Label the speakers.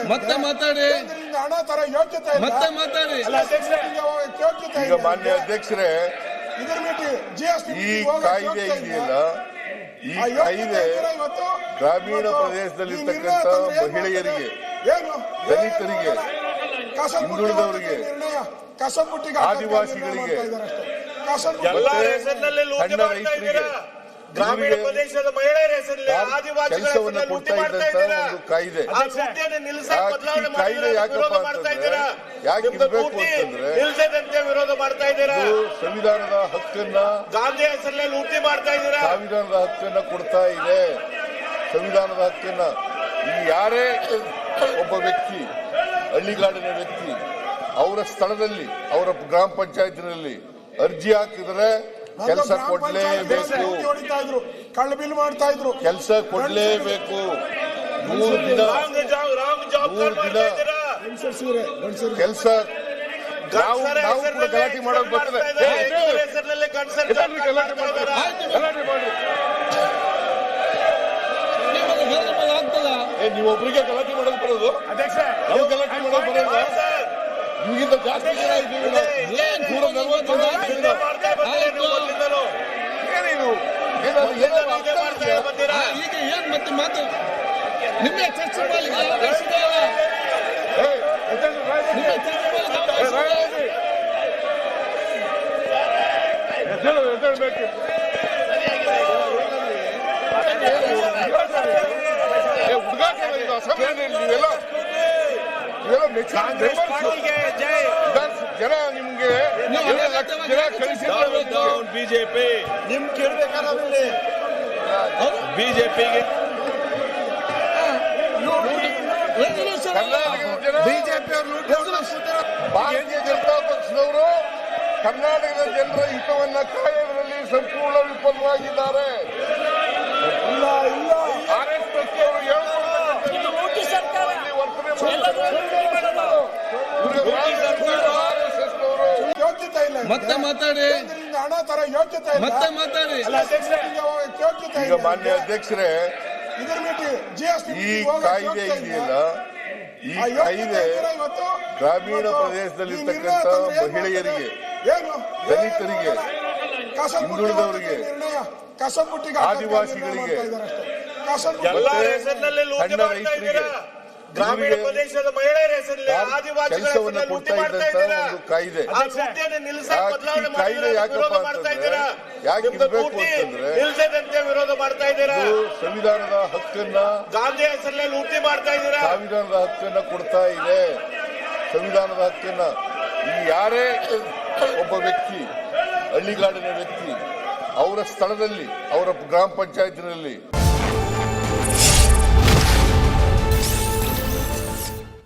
Speaker 1: ಇಲ್ಲ.
Speaker 2: ಮತ್ತೆ ಮಾತಾಡಿ.
Speaker 1: ಕೇಂದ್ರದಿಂದ ಹಣ ತರ ಯೋಗ್ಯತೆ ಇಲ್ಲ.
Speaker 2: ಮತ್ತೆ ಮಾತಾಡಿ.
Speaker 1: ಯೋಗ್ಯತೆ
Speaker 3: ಈಗ ಮಾನ್ಯ ಅಧ್ಯಕ್ಷರೇ,
Speaker 1: ಇದ್ರ ಮೇಲೆ GST
Speaker 3: ಈ ಕಾಯ್ದೆ ಇದೆಯಲ್ಲ, ಈ ಕಾಯ್ದೆ ಗ್ರಾಮೀಣ ಪ್ರದೇಶದಲ್ಲಿರ್ತಕ್ಕಂಥ ಮಹಿಳೆಯರಿಗೆ, ದಲಿತರಿಗೆ, ಹಿಂದುಳಿದವರಿಗೆ, ಆದಿವಾಸಿಗಳಿಗೆ, ಸಣ್ಣ ರೈತರಿಗೆ,
Speaker 4: ಗ್ರಾಮೀಣ ಪ್ರದೇಶದ ಮಹಿಳೆಯರ ಹೆಸರಲ್ಲಿ ಆದಿವಾಸಿಗಳ
Speaker 3: ಕೆಲಸವನ್ನು ಕೊಡ್ತಾ ಇದ್ದಂತ ಒಂದು ಕಾಯ್ದೆ. ಕಾಯ್ದೆ ಯಾಕಪ್ಪ ಅಂತಂದ್ರೆ, ಯಾಕೆ ಇರಬೇಕು ಅಂತಂದ್ರೆ,
Speaker 4: ವಿರೋಧ ಮಾಡ್ತಾ ಇದ್ದೀರಾ.
Speaker 3: ಸಂವಿಧಾನದ ಹಕ್ಕನ್ನ,
Speaker 4: ಗಾಂಧಿ ಹೆಸರಲ್ಲಿ ಲೂಟಿ ಮಾಡ್ತಾ ಇದ್ದೀರಾ.
Speaker 3: ಸಂವಿಧಾನದ ಹಕ್ಕನ್ನ ಕೊಡ್ತಾ ಇದೆ. ಸಂವಿಧಾನದ ಹಕ್ಕನ್ನ ಈ ಯಾರೇ ಒಬ್ಬ ವ್ಯಕ್ತಿ, ಹಳ್ಳಿಗಾಡಿನ ವ್ಯಕ್ತಿ, ಅವರ ಸ್ಥಳದಲ್ಲಿ, ಅವರ ಗ್ರಾಮ ಪಂಚಾಯತಿನಲ್ಲಿ ಅರ್ಜಿ ಹಾಕಿದ್ರೆ ಕೆಲಸ ಕೊಡ್ಲೇಬೇಕು.
Speaker 1: ಕಳ್ಳ ಬಿಲ್ ಮಾಡ್ತಾ ಇದ್ರು.
Speaker 3: ಕೆಲಸ ಕೊಡ್ಲೇಬೇಕು. 3 ದಿನ ಕೆಲಸ. ನಾವು ಕೂಡ ಗಲಾಟೆ ಮಾಡೋದು ಬರ್ತದೆ. ಗಲಾಟೆ ಮಾಡಿ ನೀವೊಬ್ಬರಿಗೆ ಗಲಾಟೆ ಮಾಡೋದು ಬರೋದು, ನಾವು ಗಲಾಟೆ ಮಾಡೋದು ಬರೋದು. ನಿಮಗಿಂತ ಜಾಸ್ತಿ ಜನ ಇದ್ದೀವಿ. 140 ಜನ ಇದ್ದೀವಿ.
Speaker 2: ಈಗ ಏನ್ ಮತ್ತೆ ಮಾತು ನಿಮ್ಮೆ ಚರ್ಚೆ
Speaker 3: ಜನ ನಿಮ್ಗೆ ಜನ ಕಳಿಸಿದ್ರು.
Speaker 4: ಬಿಜೆಪಿ ನಿಮ್ ಕೇಳ್ಬೇಕಾದ್ರೆ ಬಿಜೆಪಿಗೆ
Speaker 3: ಭಾರತೀಯ ಜನತಾ ಪಕ್ಷದವರು ಕರ್ನಾಟಕದ ಜನರ ಹಿತವನ್ನ ಕಾಯೋದ್ರಲ್ಲಿ ಸಂಪೂರ್ಣ ವಿಫಲವಾಗಿದ್ದಾರೆ. RSS ಅವರು
Speaker 1: ಯೋಗ್ಯತೆ ಇಲ್ಲ.
Speaker 2: ಮತ್ತೆ ಮಾತಾಡಿ.
Speaker 1: ಕೇಂದ್ರದಿಂದ ಹಣ ತರ ಯೋಗ್ಯತೆ ಇಲ್ಲ.
Speaker 2: ಮತ್ತೆ ಮಾತಾಡಿ.
Speaker 1: ಯೋಗ್ಯತೆ
Speaker 3: ಈಗ ಮಾನ್ಯ ಅಧ್ಯಕ್ಷರೇ,
Speaker 1: ಇದ್ರ ಮೇಲೆ GST
Speaker 3: ಈ ಕಾಯ್ದೆ ಇದೆಯಲ್ಲ, ಈ ಕಾಯ್ದೆ ಗ್ರಾಮೀಣ ಪ್ರದೇಶದಲ್ಲಿರ್ತಕ್ಕಂಥ ಮಹಿಳೆಯರಿಗೆ, ದಲಿತರಿಗೆ, ಹಿಂದುಳಿದವರಿಗೆ, ಆದಿವಾಸಿಗಳಿಗೆ, ಸಣ್ಣ ರೈತರಿಗೆ,
Speaker 4: ಗ್ರಾಮೀಣ ಪ್ರದೇಶದ ಮಹಿಳೆಯರ ಹೆಸರಲ್ಲಿ ಆದಿವಾಸಿಗಳ
Speaker 3: ಕೆಲಸವನ್ನು ಕೊಡ್ತಾ ಇದ್ದಂತ ಒಂದು ಕಾಯ್ದೆ. ಕಾಯ್ದೆ ಯಾಕಪ್ಪ ಅಂತಂದ್ರೆ, ಯಾಕೆ ಇರಬೇಕು ಅಂತಂದ್ರೆ,
Speaker 4: ವಿರೋಧ ಮಾಡ್ತಾ ಇದ್ದೀರಾ.
Speaker 3: ಸಂವಿಧಾನದ ಹಕ್ಕನ್ನ,
Speaker 4: ಗಾಂಧಿ ಹೆಸರಲ್ಲಿ ಲೂಟಿ ಮಾಡ್ತಾ ಇದ್ದೀರಾ.
Speaker 3: ಸಂವಿಧಾನದ ಹಕ್ಕನ್ನ ಕೊಡ್ತಾ ಇದೆ. ಸಂವಿಧಾನದ ಹಕ್ಕನ್ನ ಈ ಯಾರೇ ಒಬ್ಬ ವ್ಯಕ್ತಿ, ಹಳ್ಳಿಗಾಡಿನ ವ್ಯಕ್ತಿ, ಅವರ ಸ್ಥಳದಲ್ಲಿ, ಅವರ ಗ್ರಾಮ ಪಂಚಾಯತಿನಲ್ಲಿ